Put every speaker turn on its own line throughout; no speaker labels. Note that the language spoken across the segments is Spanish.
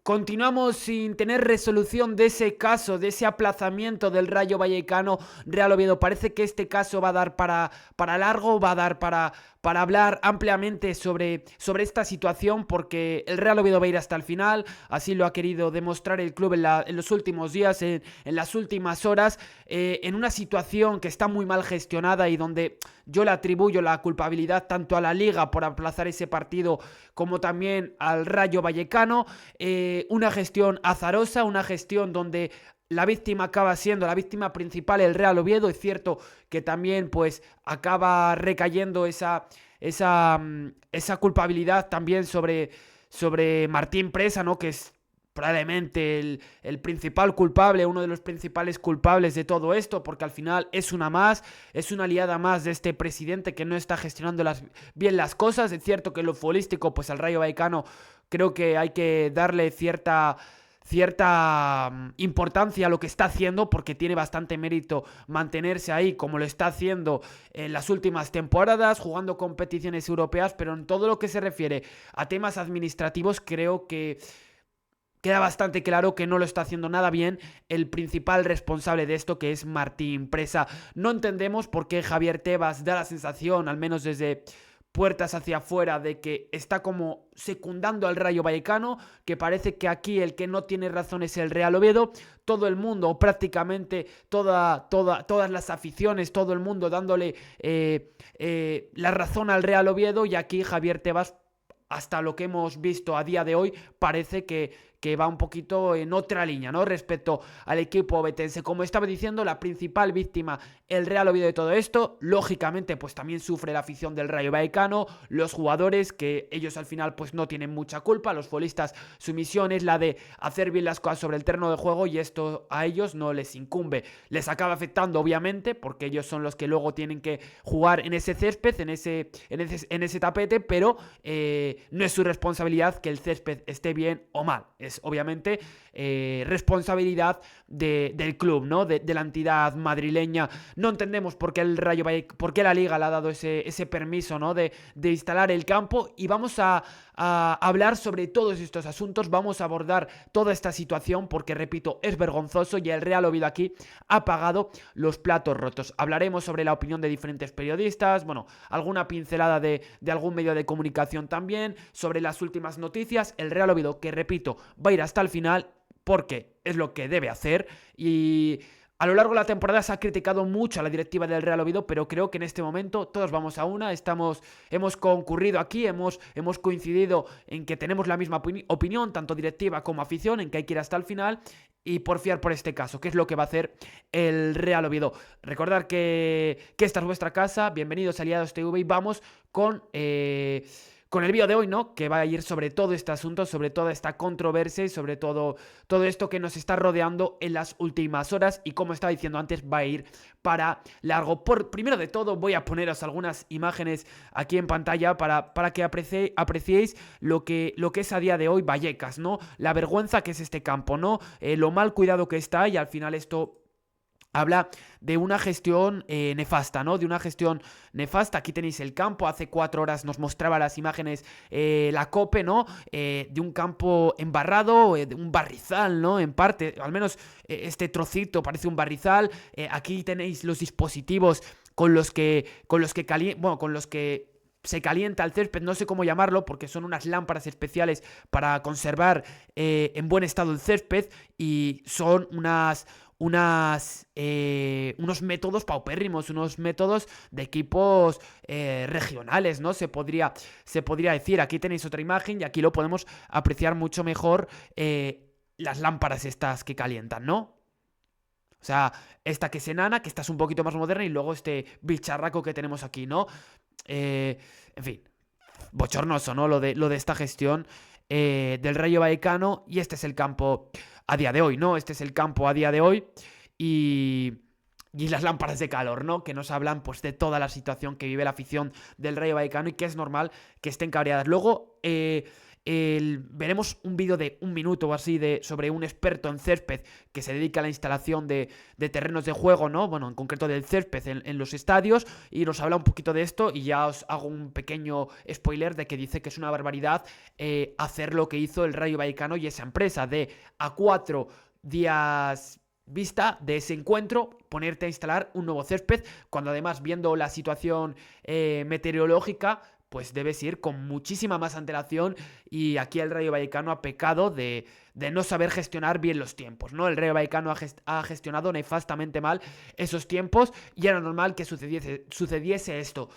Continuamos sin tener resolución de ese caso, de ese aplazamiento del Rayo Vallecano Real Oviedo. Parece que este caso va a dar para largo, va a dar para hablar ampliamente sobre esta situación, porque el Real Oviedo va a ir hasta el final. Así lo ha querido demostrar el club en los últimos días, en las últimas horas, en una situación que está muy mal gestionada y donde yo le atribuyo la culpabilidad tanto a la Liga por aplazar ese partido como también al Rayo Vallecano. Una gestión azarosa, una gestión donde la víctima acaba siendo la víctima principal el Real Oviedo. Es cierto que también pues acaba recayendo esa culpabilidad también sobre Martín Presa, ¿no? Que es probablemente el principal culpable, uno de los principales culpables de todo esto, porque al final es una aliada más de este presidente que no está gestionando bien las cosas. Es cierto que en lo futbolístico, pues al Rayo Vallecano creo que hay que darle cierta importancia a lo que está haciendo, porque tiene bastante mérito mantenerse ahí como lo está haciendo en las últimas temporadas, jugando competiciones europeas, pero en todo lo que se refiere a temas administrativos creo que queda bastante claro que no lo está haciendo nada bien el principal responsable de esto, que es Martín Presa. No entendemos por qué Javier Tebas da la sensación, al menos desde puertas hacia afuera, de que está como secundando al Rayo Vallecano, que parece que aquí el que no tiene razón es el Real Oviedo. Todo el mundo, o prácticamente todas las aficiones, todo el mundo dándole la razón al Real Oviedo, y aquí Javier Tebas, hasta lo que hemos visto a día de hoy, parece que va un poquito en otra línea, ¿no? Respecto al equipo ovetense. Como estaba diciendo, la principal víctima, el Real Oviedo de todo esto. Lógicamente, pues también sufre la afición del Rayo Vallecano, los jugadores, que ellos al final pues no tienen mucha culpa. Los futbolistas, su misión es la de hacer bien las cosas sobre el terreno de juego, y esto a ellos no les incumbe. Les acaba afectando, obviamente, porque ellos son los que luego tienen que jugar en ese césped, en ese tapete, pero no es su responsabilidad que el césped esté bien o mal. Es obviamente responsabilidad del club, ¿no? De la entidad madrileña. No entendemos por qué por qué la Liga le ha dado ese permiso, ¿no? De instalar el campo, y vamos a hablar sobre todos estos asuntos. Vamos a abordar toda esta situación porque, repito, es vergonzoso, y el Real Oviedo aquí ha pagado los platos rotos. Hablaremos sobre la opinión de diferentes periodistas, bueno, alguna pincelada de algún medio de comunicación también, sobre las últimas noticias. El Real Oviedo, que repito, va a ir hasta el final porque es lo que debe hacer. Y a lo largo de la temporada se ha criticado mucho a la directiva del Real Oviedo, pero creo que en este momento todos vamos a una. Hemos concurrido aquí, hemos coincidido en que tenemos la misma opinión, tanto directiva como afición, en que hay que ir hasta el final y porfiar por este caso, que es lo que va a hacer el Real Oviedo. Recordad que esta es vuestra casa. Bienvenidos a Aliados TV, y vamos con el vídeo de hoy, ¿no? Que va a ir sobre todo este asunto, sobre toda esta controversia y sobre todo esto que nos está rodeando en las últimas horas. Y como estaba diciendo antes, va a ir para largo. Primero de todo, voy a poneros algunas imágenes aquí en pantalla para que apreciéis lo que es a día de hoy Vallecas, ¿no? La vergüenza que es este campo, ¿no? Lo mal cuidado que está, y al final esto habla de una gestión nefasta, ¿no? De una gestión nefasta. Aquí tenéis el campo. Hace 4 horas nos mostraba las imágenes la COPE, ¿no? De un campo embarrado, de un barrizal, ¿no? En parte, al menos este trocito parece un barrizal. Aquí tenéis los dispositivos con los que se calienta el césped. No sé cómo llamarlo, porque son unas lámparas especiales para conservar en buen estado el césped, y son unos métodos paupérrimos, unos métodos de equipos regionales, ¿no? Se podría decir. Aquí tenéis otra imagen y aquí lo podemos apreciar mucho mejor, las lámparas estas que calientan, ¿no? O sea, esta que es enana, que esta es un poquito más moderna, y luego este bicharraco que tenemos aquí, ¿no? En fin, bochornoso, ¿no? Lo de esta gestión del Rayo Vallecano. Y este es el campo a día de hoy, ¿no? Este es el campo a día de hoy. Y las lámparas de calor, ¿no? Que nos hablan pues de toda la situación que vive la afición del Rayo Vallecano, y que es normal que estén cabreadas. Luego, Veremos un vídeo de 1 minuto o así sobre un experto en césped que se dedica a la instalación de terrenos de juego, ¿no? Bueno, en concreto del césped en los estadios, y nos habla un poquito de esto, y ya os hago un pequeño spoiler de que dice que es una barbaridad hacer lo que hizo el Rayo Vallecano y esa empresa de a 4 días vista de ese encuentro, ponerte a instalar un nuevo césped, cuando además, viendo la situación meteorológica, pues debes ir con muchísima más antelación, y aquí el Rayo Vallecano ha pecado de no saber gestionar bien los tiempos, ¿no? El Rayo Vallecano ha gestionado nefastamente mal esos tiempos, y era normal que sucediese esto.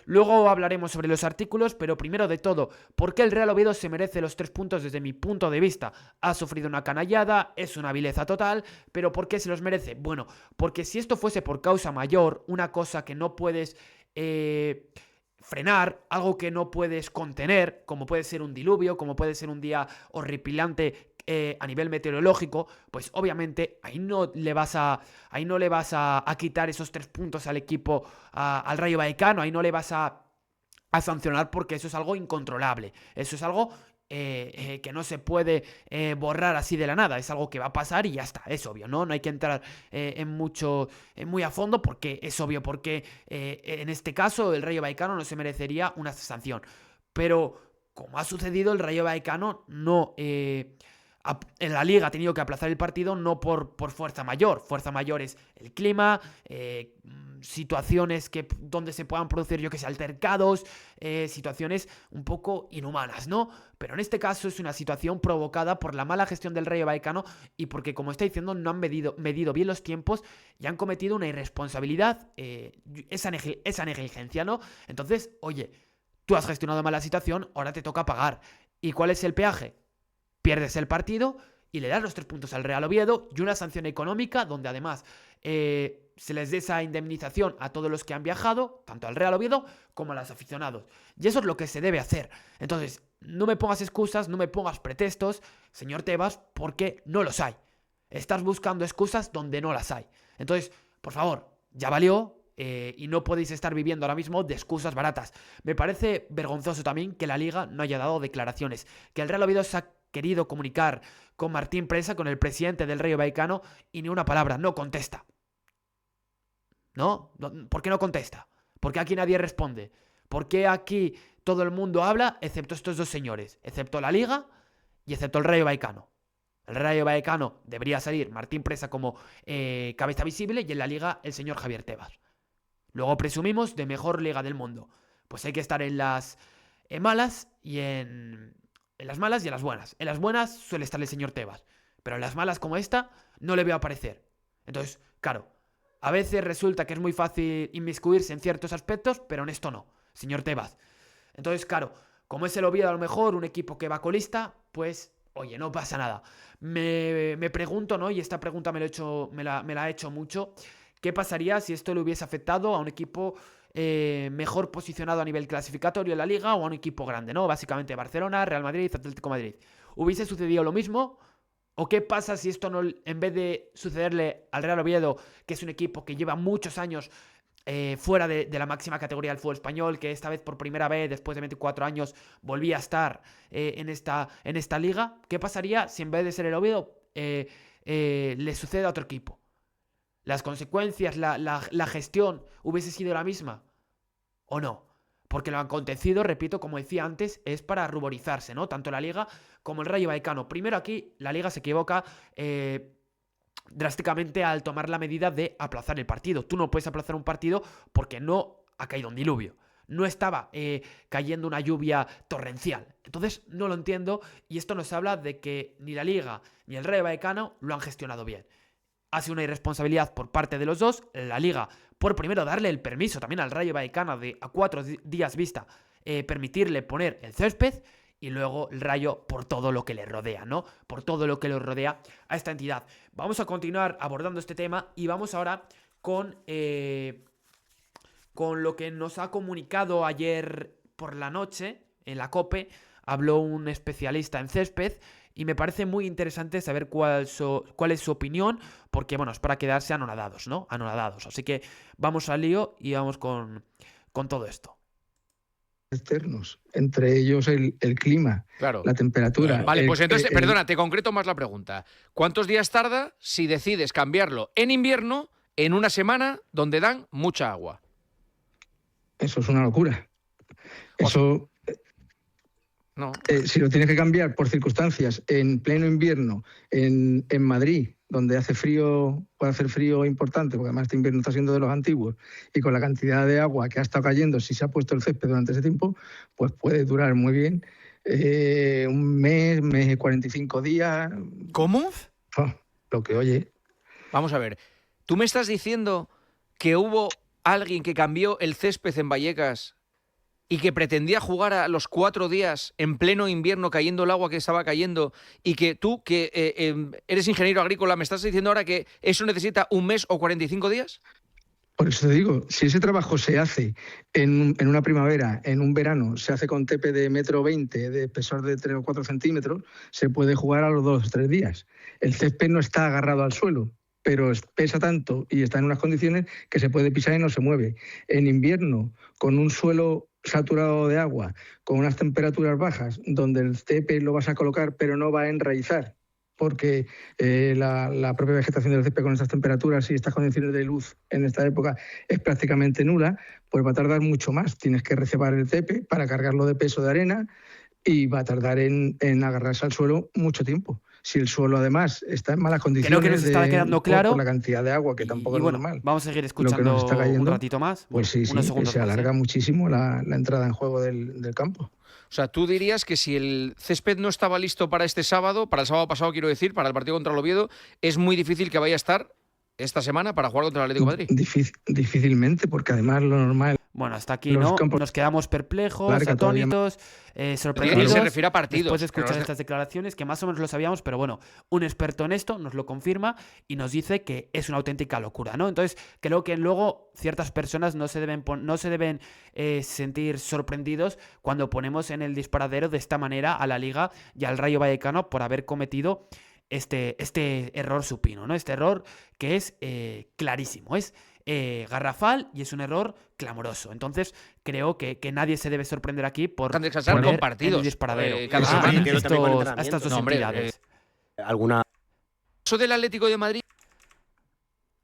Luego hablaremos sobre los artículos, pero primero de todo, ¿por qué el Real Oviedo se merece los 3 puntos desde mi punto de vista? Ha sufrido una canallada, es una vileza total, pero ¿por qué se los merece? Bueno, porque si esto fuese por causa mayor, una cosa que no puedes frenar, algo que no puedes contener, como puede ser un diluvio, como puede ser un día horripilante a nivel meteorológico, pues obviamente ahí no le vas a quitar esos 3 puntos al equipo, al Rayo Vallecano, ahí no le vas a sancionar, porque eso es algo incontrolable, eso es algo que no se puede borrar así de la nada, es algo que va a pasar y ya está, es obvio, ¿no? No hay que entrar muy a fondo, porque es obvio, porque en este caso el Rayo Vallecano no se merecería una sanción, pero como ha sucedido, el Rayo Vallecano no... en la Liga ha tenido que aplazar el partido no por fuerza mayor. Fuerza mayor es el clima, situaciones donde se puedan producir, yo que sé, altercados, situaciones un poco inhumanas, ¿no? Pero en este caso es una situación provocada por la mala gestión del Rayo Vallecano, y porque, como está diciendo, no han medido bien los tiempos y han cometido una irresponsabilidad, esa negligencia, ¿no? Entonces, oye, tú has gestionado mal la situación, ahora te toca pagar. ¿Y cuál es el peaje? Pierdes el partido y le das los 3 puntos al Real Oviedo, y una sanción económica donde además se les dé esa indemnización a todos los que han viajado, tanto al Real Oviedo como a los aficionados. Y eso es lo que se debe hacer. Entonces, no me pongas excusas, no me pongas pretextos, señor Tebas, porque no los hay. Estás buscando excusas donde no las hay. Entonces, por favor, ya valió. Y no podéis estar viviendo ahora mismo de excusas baratas. Me parece vergonzoso también que la Liga no haya dado declaraciones, que el Real Oviedo se ha querido comunicar con Martín Presa, con el presidente del Rayo Vallecano, y ni una palabra, no contesta. ¿No? ¿Por qué no contesta? ¿Por qué aquí nadie responde? ¿Por qué aquí todo el mundo habla, excepto estos dos señores? Excepto la Liga y excepto el Rayo Vallecano. El Rayo Vallecano debería salir Martín Presa como cabeza visible, y en la Liga el señor Javier Tebas. Luego presumimos de mejor liga del mundo. Pues hay que estar en las malas y en las malas y en las buenas. En las buenas suele estar el señor Tebas, pero en las malas como esta no le veo aparecer. Entonces, claro, a veces resulta que es muy fácil inmiscuirse en ciertos aspectos, pero en esto no, señor Tebas. Entonces, claro, como es el Oviedo a lo mejor un equipo que va colista, pues, oye, no pasa nada. Me pregunto, ¿no? Y esta pregunta me la ha hecho mucho. ¿Qué pasaría si esto le hubiese afectado a un equipo mejor posicionado a nivel clasificatorio en la Liga, o a un equipo grande, ¿no? Básicamente Barcelona, Real Madrid, Atlético de Madrid. ¿Hubiese sucedido lo mismo? ¿O qué pasa si esto no, en vez de sucederle al Real Oviedo, que es un equipo que lleva muchos años fuera de la máxima categoría del fútbol español, que esta vez por primera vez, después de 24 años, volvía a estar en esta liga? ¿Qué pasaría si en vez de ser el Oviedo le sucede a otro equipo? ¿Las consecuencias, la gestión hubiese sido la misma o no? Porque lo acontecido, repito, como decía antes, es para ruborizarse, ¿no? Tanto la Liga como el Rayo Vallecano. Primero, aquí la Liga se equivoca drásticamente al tomar la medida de aplazar el partido. Tú no puedes aplazar un partido porque no ha caído un diluvio. No estaba cayendo una lluvia torrencial. Entonces no lo entiendo, y esto nos habla de que ni la Liga ni el Rayo Vallecano lo han gestionado bien. Ha sido una irresponsabilidad por parte de los dos. La Liga, por primero darle el permiso también al Rayo Vallecano de a 4 días vista permitirle poner el césped, y luego el Rayo por todo lo que le rodea, ¿no? Por todo lo que le rodea a esta entidad. Vamos a continuar abordando este tema, y vamos ahora con lo que nos ha comunicado ayer por la noche en la COPE. Habló un especialista en césped, y me parece muy interesante saber cuál es su opinión, porque, bueno, es para quedarse anonadados, ¿no? Anonadados. Así que vamos al lío y vamos con todo esto.
externos, entre ellos el clima,
Claro.
la temperatura.
Vale, pues entonces, perdona, te concreto más la pregunta. ¿Cuántos días tarda si decides cambiarlo en invierno en una semana donde dan mucha agua?
Eso es una locura.
O sea,
Eso,
no.
si lo tienes que cambiar por circunstancias en pleno invierno en Madrid, donde hace frío, puede hacer frío importante, porque además este invierno está siendo de los antiguos, y con la cantidad de agua que ha estado cayendo, si se ha puesto el césped durante ese tiempo, pues puede durar muy bien un mes y 45 días.
¿Cómo?
Lo que oye.
Vamos a ver. ¿Tú me estás diciendo que hubo alguien que cambió el césped en Vallecas y que pretendía jugar a los 4 días en pleno invierno cayendo el agua que estaba cayendo, y que tú, que eres ingeniero agrícola, me estás diciendo ahora que eso necesita un mes o 45 días?
Por eso te digo, si ese trabajo se hace en una primavera, en un verano, se hace con tepe de 1,20 m, de espesor de 3 o 4 centímetros, se puede jugar a los 2 o 3 días. El césped no está agarrado al suelo, pero pesa tanto y está en unas condiciones que se puede pisar y no se mueve. En invierno, con un suelo saturado de agua, con unas temperaturas bajas, donde el césped lo vas a colocar pero no va a enraizar, porque la propia vegetación del césped con estas temperaturas y estas condiciones de luz en esta época es prácticamente nula, pues va a tardar mucho más. Tienes que recebar el césped para cargarlo de peso de arena y va a tardar en agarrarse al suelo mucho tiempo. Si el suelo además está en malas condiciones,
creo que nos está quedando claro
por la cantidad de agua, que tampoco es normal.
Vamos a seguir escuchando un ratito más.
Pues sí,
unos segundos
se alarga
más,
muchísimo la entrada en juego del campo.
O sea, tú dirías que si el césped no estaba listo para este sábado, para el sábado pasado quiero decir, para el partido contra el Oviedo, es muy difícil que vaya a estar esta semana para jugar contra el Atlético de Madrid.
Difícilmente, porque además lo normal...
Bueno, hasta aquí nos quedamos perplejos, atónitos, sorprendidos.
Se refiere a partidos.
Después de escuchar estas declaraciones, que más o menos lo sabíamos, pero bueno, un experto en esto nos lo confirma y nos dice que es una auténtica locura, ¿no? Entonces, creo que luego ciertas personas no se deben sentir sorprendidos cuando ponemos en el disparadero de esta manera a la Liga y al Rayo Vallecano por haber cometido este error supino, ¿no? Este error que es clarísimo, es garrafal y es un error clamoroso. Entonces creo que nadie se debe sorprender aquí por poner en el disparadero a estas dos entidades.
¿Eso del Atlético de Madrid?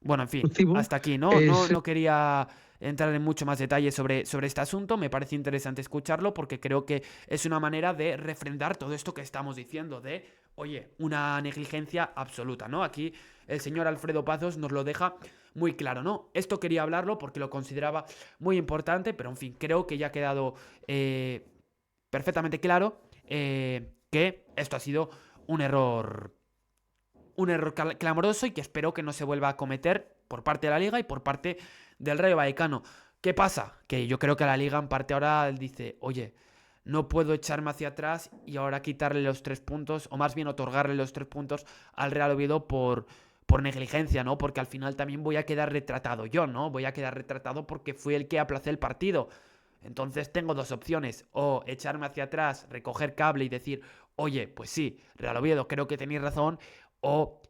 Bueno, en fin, hasta aquí, ¿no? No quería entrar en mucho más detalle sobre este asunto. Me parece interesante escucharlo porque creo que es una manera de refrendar todo esto que estamos diciendo de, oye, una negligencia absoluta, ¿no? Aquí el señor Alfredo Pazos nos lo deja muy claro, ¿no? Esto quería hablarlo porque lo consideraba muy importante, pero en fin, creo que ya ha quedado perfectamente claro que esto ha sido un error clamoroso y que espero que no se vuelva a cometer por parte de la Liga y por parte del Rayo Vallecano. ¿Qué pasa? Que yo creo que la Liga en parte ahora dice, oye, no puedo echarme hacia atrás y ahora quitarle los 3 puntos, o más bien otorgarle los 3 puntos al Real Oviedo por negligencia, ¿no? Porque al final también voy a quedar retratado yo, ¿no? Voy a quedar retratado porque fui el que aplacé el partido. Entonces tengo dos opciones, o echarme hacia atrás, recoger cable y decir, oye, pues sí, Real Oviedo, creo que tenéis razón, o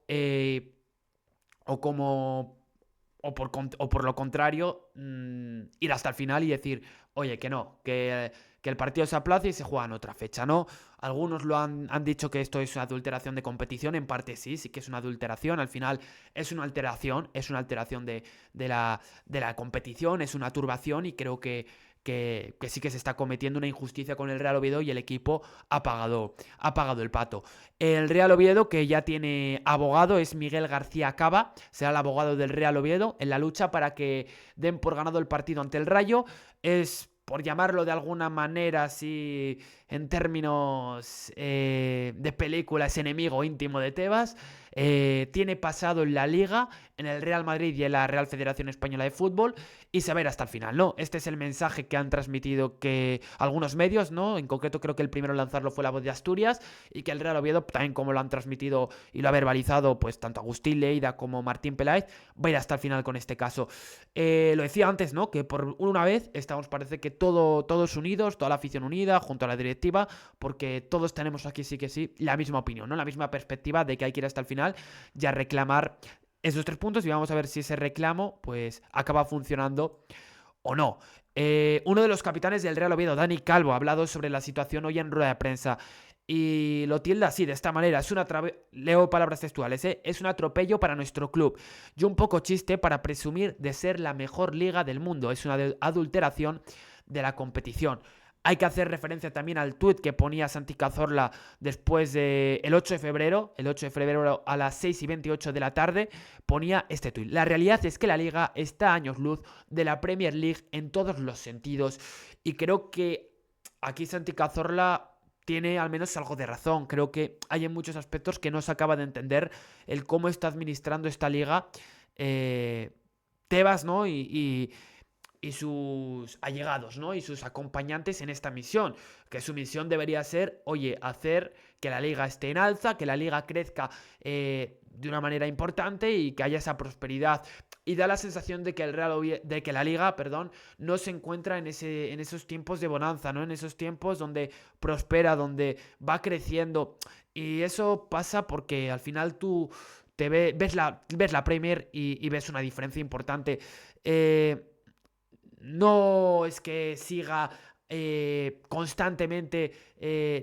por lo contrario, ir hasta el final y decir, oye, que no, que el partido se aplace y se juega en otra fecha, ¿no? Algunos lo han dicho que esto es una adulteración de competición, en parte sí que es una adulteración, al final es una alteración de la competición, es una turbación y creo que sí que se está cometiendo una injusticia con el Real Oviedo y el equipo ha pagado el pato. El Real Oviedo, que ya tiene abogado, es Miguel García Cava, será el abogado del Real Oviedo en la lucha para que den por ganado el partido ante el Rayo. Es, por llamarlo de alguna manera así en términos de película, es enemigo íntimo de Tebas. Tiene pasado en la Liga, en el Real Madrid y en la Real Federación Española de Fútbol, y se va a ir hasta el final, ¿no? Este es el mensaje que han transmitido que algunos medios, ¿no? En concreto creo que el primero en lanzarlo fue La Voz de Asturias, y que el Real Oviedo, también como lo han transmitido y lo ha verbalizado, pues tanto Agustín Lleida como Martín Peláez, va a ir hasta el final con este caso. Lo decía antes, ¿no? Que por una vez parece que todos unidos, toda la afición unida, junto a la directiva, porque todos tenemos aquí sí que sí la misma opinión, ¿no? La misma perspectiva de que hay que ir hasta el final y a reclamar esos 3 puntos, y vamos a ver si ese reclamo pues acaba funcionando o no. Uno de los capitanes del Real Oviedo, Dani Calvo, ha hablado sobre la situación hoy en rueda de prensa y lo tilda así, de esta manera. Leo palabras textuales, ¿eh? Es un atropello para nuestro club y un poco chiste para presumir de ser la mejor liga del mundo. Es una adulteración de la competición. Hay que hacer referencia también al tuit que ponía Santi Cazorla después de el 8 de febrero a las 6:28 de la tarde, ponía este tuit. La realidad es que la liga está a años luz de la Premier League en todos los sentidos y creo que aquí Santi Cazorla tiene al menos algo de razón. Creo que hay en muchos aspectos que no se acaba de entender el cómo está administrando esta liga Tebas, ¿no? Y sus allegados, ¿no? Y sus acompañantes en esta misión, que su misión debería ser, oye, hacer que la liga esté en alza, que la liga crezca de una manera importante y que haya esa prosperidad. Y da la sensación de que de que la liga, perdón, no se encuentra en esos tiempos de bonanza, ¿no? En esos tiempos donde prospera, donde va creciendo. Y eso pasa porque al final tú ves la Premier y ves una diferencia importante. No es que siga constantemente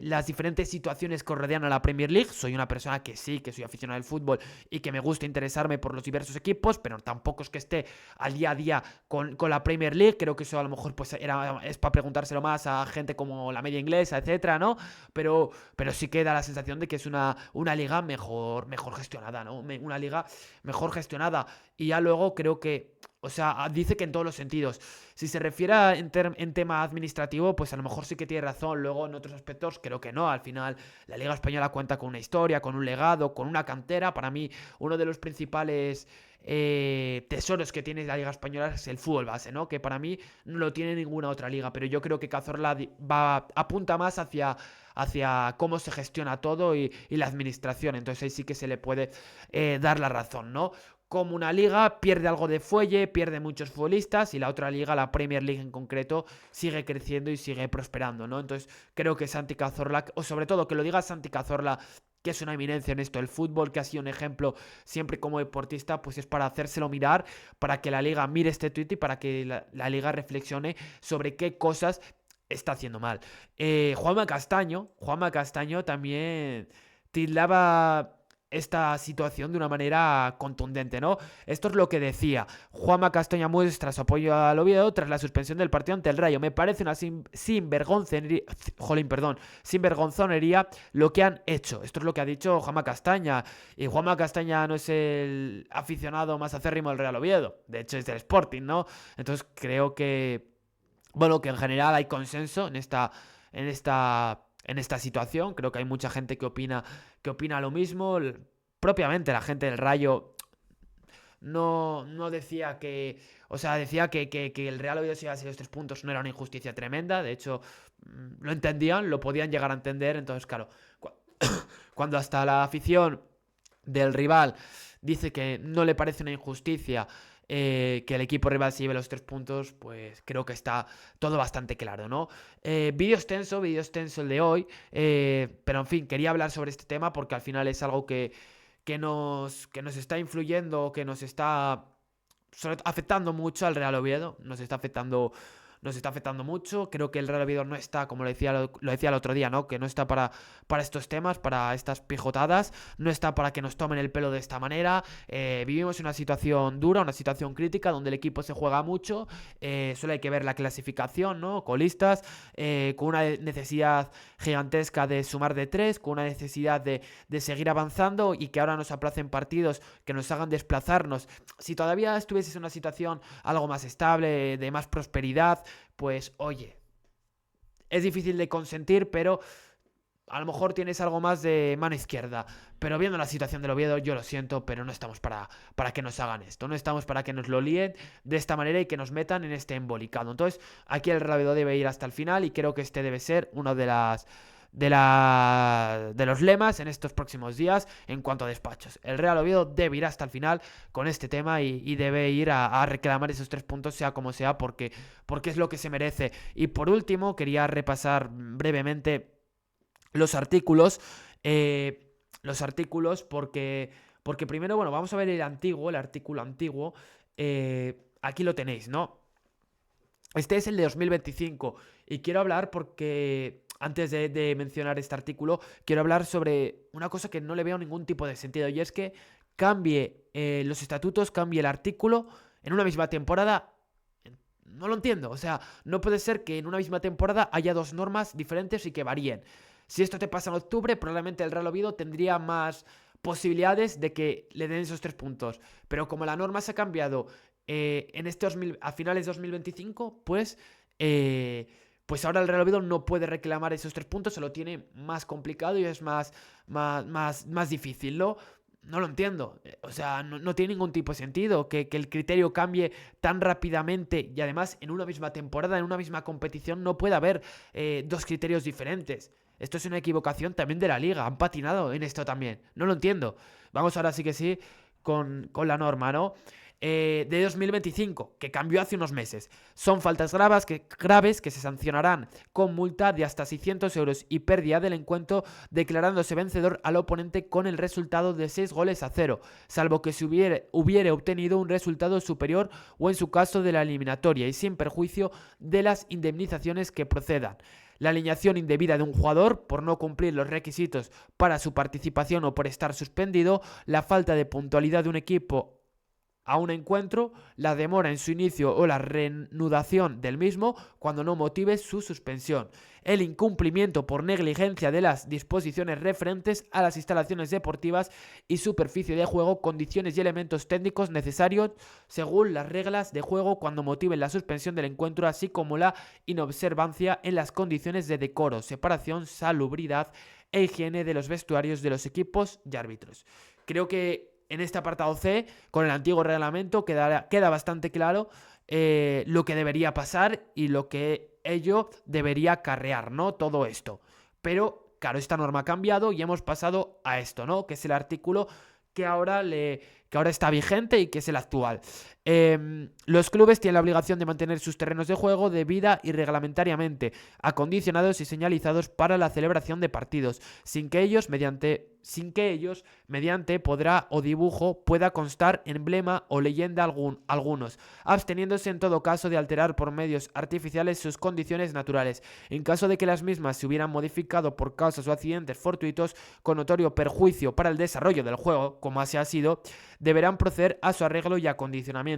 las diferentes situaciones que rodean a la Premier League. Soy una persona que sí, que soy aficionado al fútbol y que me gusta interesarme por los diversos equipos, pero tampoco es que esté al día a día con la Premier League. Creo que eso a lo mejor pues es para preguntárselo más a gente como la media inglesa, etcétera, ¿no? Pero sí que da la sensación de que es una liga mejor gestionada, ¿no? Una liga mejor gestionada. Y ya luego creo que, o sea, dice que en todos los sentidos. Si se refiere en tema administrativo, pues a lo mejor sí que tiene razón. Luego en otros aspectos creo que no. Al final la Liga Española cuenta con una historia, con un legado, con una cantera. Para mí uno de los principales tesoros que tiene la Liga Española es el fútbol base, ¿no? Que para mí no lo tiene ninguna otra liga. Pero yo creo que Cazorla apunta más hacia cómo se gestiona todo y la administración. Entonces ahí sí que se le puede dar la razón, ¿no? Como una liga pierde algo de fuelle, pierde muchos futbolistas y la otra liga, la Premier League en concreto, sigue creciendo y sigue prosperando, ¿no? Entonces creo que Santi Cazorla, o sobre todo que lo diga Santi Cazorla, que es una eminencia en esto, el fútbol, que ha sido un ejemplo siempre como deportista, pues es para hacérselo mirar, para que la liga mire este tuit y para que la liga reflexione sobre qué cosas está haciendo mal. Juanma Castaño también tildaba esta situación de una manera contundente, ¿no? Esto es lo que decía. Juanma Castaño muestra su apoyo al Oviedo tras la suspensión del partido ante el Rayo. Me parece una sinvergonzonería lo que han hecho. Esto es lo que ha dicho Juanma Castaña. Y Juanma Castaña no es el aficionado más acérrimo del Real Oviedo. De hecho, es del Sporting, ¿no? Entonces creo que, bueno, que en general hay consenso en esta situación. Creo que hay mucha gente que opina lo mismo. Propiamente la gente del Rayo no decía que... O sea, decía que el Real Oviedo si iba a ser los 3 puntos no era una injusticia tremenda. De hecho, lo entendían, lo podían llegar a entender. Entonces, claro, cuando hasta la afición del rival dice que no le parece una injusticia que el equipo rival se lleve los 3 puntos, pues creo que está todo bastante claro, ¿no? Vídeo extenso el de hoy, pero en fin, quería hablar sobre este tema porque al final es algo que nos está influyendo, que nos está afectando mucho al Real Oviedo, nos está afectando mucho. Creo que el Real Oviedo no está, como lo decía el otro día, ¿no? Que no está para estos temas, para estas pijotadas, no está para que nos tomen el pelo de esta manera. Vivimos una situación dura, una situación crítica, donde el equipo se juega mucho. Solo hay que ver la clasificación, ¿no? Colistas, con una necesidad gigantesca de sumar de 3, con una necesidad de seguir avanzando y que ahora nos aplacen partidos que nos hagan desplazarnos. Si todavía estuvieses en una situación algo más estable, de más prosperidad, pues oye, es difícil de consentir, pero a lo mejor tienes algo más de mano izquierda. Pero viendo la situación del Oviedo, yo lo siento, pero no estamos para que nos hagan esto. No estamos para que nos lo líen de esta manera y que nos metan en este embolicado. Entonces, aquí el Real Oviedo debe ir hasta el final y creo que este debe ser uno de los lemas en estos próximos días en cuanto a despachos. El Real Oviedo debe ir hasta el final con este tema y debe ir a reclamar esos 3 puntos, sea como sea, porque es lo que se merece. Y por último, quería repasar brevemente los artículos. Porque primero, bueno, vamos a ver el artículo antiguo. Aquí lo tenéis, ¿no? Este es el de 2025 y quiero hablar porque, antes de mencionar este artículo, quiero hablar sobre una cosa que no le veo ningún tipo de sentido, y es que cambie los estatutos, cambie el artículo en una misma temporada. No lo entiendo, o sea, no puede ser que en una misma temporada haya dos normas diferentes y que varíen. Si esto te pasa en octubre, probablemente el Real Oviedo tendría más posibilidades de que le den esos 3 puntos. Pero como la norma se ha cambiado a finales de 2025, pues ahora el Real Oviedo no puede reclamar esos 3 puntos, se lo tiene más complicado y es más difícil, ¿no? No lo entiendo. O sea, no tiene ningún tipo de sentido que el criterio cambie tan rápidamente y además en una misma temporada, en una misma competición, no puede haber dos criterios diferentes. Esto es una equivocación también de la liga. Han patinado en esto también. No lo entiendo. Vamos ahora sí que sí con la norma, ¿no? De 2025, que cambió hace unos meses. Son faltas graves que se sancionarán con multa de hasta 600 euros y pérdida del encuentro, declarándose vencedor al oponente con el resultado de 6-0, salvo que se hubiere obtenido un resultado superior o en su caso de la eliminatoria y sin perjuicio de las indemnizaciones que procedan. La alineación indebida de un jugador por no cumplir los requisitos para su participación o por estar suspendido, la falta de puntualidad de un equipo a un encuentro, la demora en su inicio o la reanudación del mismo cuando no motive su suspensión, el incumplimiento por negligencia de las disposiciones referentes a las instalaciones deportivas y superficie de juego, condiciones y elementos técnicos necesarios según las reglas de juego cuando motiven la suspensión del encuentro, así como la inobservancia en las condiciones de decoro, separación, salubridad e higiene de los vestuarios de los equipos y árbitros. Creo que en este apartado C, con el antiguo reglamento, queda bastante claro lo que debería pasar y lo que ello debería acarrear, ¿no? Todo esto. Pero, claro, esta norma ha cambiado y hemos pasado a esto, ¿no? Que es el artículo que ahora está vigente y que es el actual. Los clubes tienen la obligación de mantener sus terrenos de juego debida y reglamentariamente acondicionados y señalizados para la celebración de partidos, sin que ellos, mediante podrá o dibujo, pueda constar emblema o leyenda algunos, absteniéndose en todo caso de alterar por medios artificiales sus condiciones naturales. En caso de que las mismas se hubieran modificado por causas o accidentes fortuitos con notorio perjuicio para el desarrollo del juego, como así ha sido, deberán proceder a su arreglo y acondicionamiento.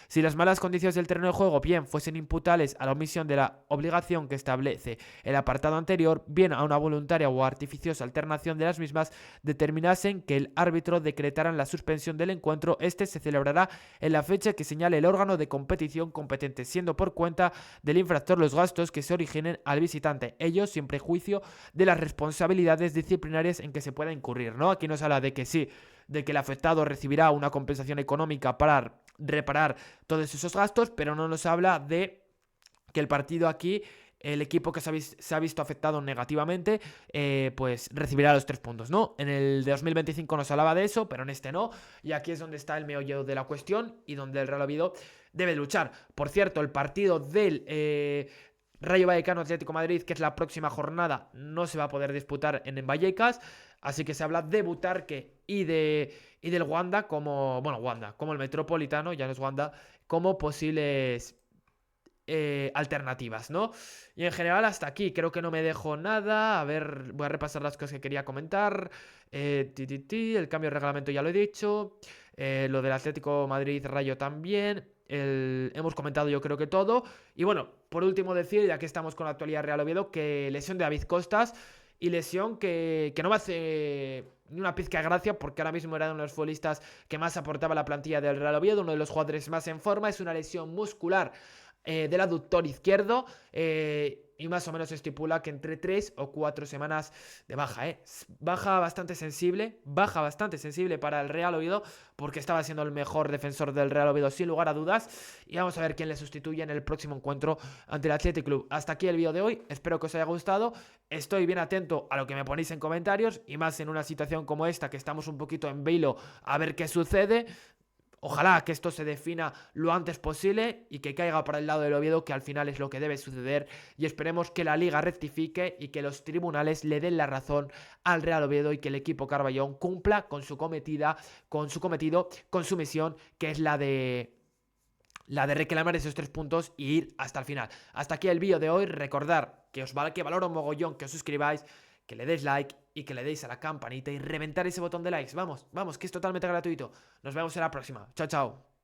Si las malas condiciones del terreno de juego bien fuesen imputables a la omisión de la obligación que establece el apartado anterior, bien a una voluntaria o artificiosa alternación de las mismas, determinasen que el árbitro decretara la suspensión del encuentro, este se celebrará en la fecha que señale el órgano de competición competente, siendo por cuenta del infractor los gastos que se originen al visitante, ellos sin prejuicio de las responsabilidades disciplinarias en que se pueda incurrir, ¿no? Aquí nos habla de que sí, de que el afectado recibirá una compensación económica para reparar todos esos gastos, pero no nos habla de que el partido aquí, el equipo que se ha visto afectado negativamente, pues recibirá los 3 puntos, ¿no? En el de 2025 nos hablaba de eso, pero en este no, y aquí es donde está el meollo de la cuestión y donde el Real Oviedo debe luchar. Por cierto, el partido del Rayo Vallecano Atlético Madrid, que es la próxima jornada, no se va a poder disputar en Vallecas, así que se habla de Butarque y del Wanda como, bueno, Wanda, como el Metropolitano, ya no es Wanda, como posibles alternativas, ¿no? Y en general hasta aquí, creo que no me dejo nada. A ver, voy a repasar las cosas que quería comentar. El cambio de reglamento ya lo he dicho. Lo del Atlético Madrid Rayo también. Hemos comentado yo creo que todo. Y bueno, por último decir, ya que estamos con la actualidad Real Oviedo, que lesión de David Costas. Y lesión que no me hace ni una pizca de gracia, porque ahora mismo era uno de los futbolistas que más aportaba a la plantilla del Real Oviedo, uno de los jugadores más en forma. Es una lesión muscular del aductor izquierdo, y más o menos se estipula que entre 3 o 4 semanas de baja. Baja bastante sensible para el Real Oviedo, porque estaba siendo el mejor defensor del Real Oviedo sin lugar a dudas, y vamos a ver quién le sustituye en el próximo encuentro ante el Athletic Club. Hasta aquí el vídeo de hoy, espero que os haya gustado. Estoy bien atento a lo que me ponéis en comentarios, y más en una situación como esta, que estamos un poquito en vilo a ver qué sucede. Ojalá que esto se defina lo antes posible y que caiga para el lado del Oviedo, que al final es lo que debe suceder, y esperemos que la Liga rectifique y que los tribunales le den la razón al Real Oviedo y que el equipo Carballón cumpla con su cometido, con su misión, que es la de la de reclamar esos 3 puntos y ir hasta el final. Hasta aquí el vídeo de hoy. Recordar que valoro un mogollón que os suscribáis, que le deis like y que le deis a la campanita y reventar ese botón de likes. Vamos, que es totalmente gratuito. Nos vemos en la próxima. Chao, chao.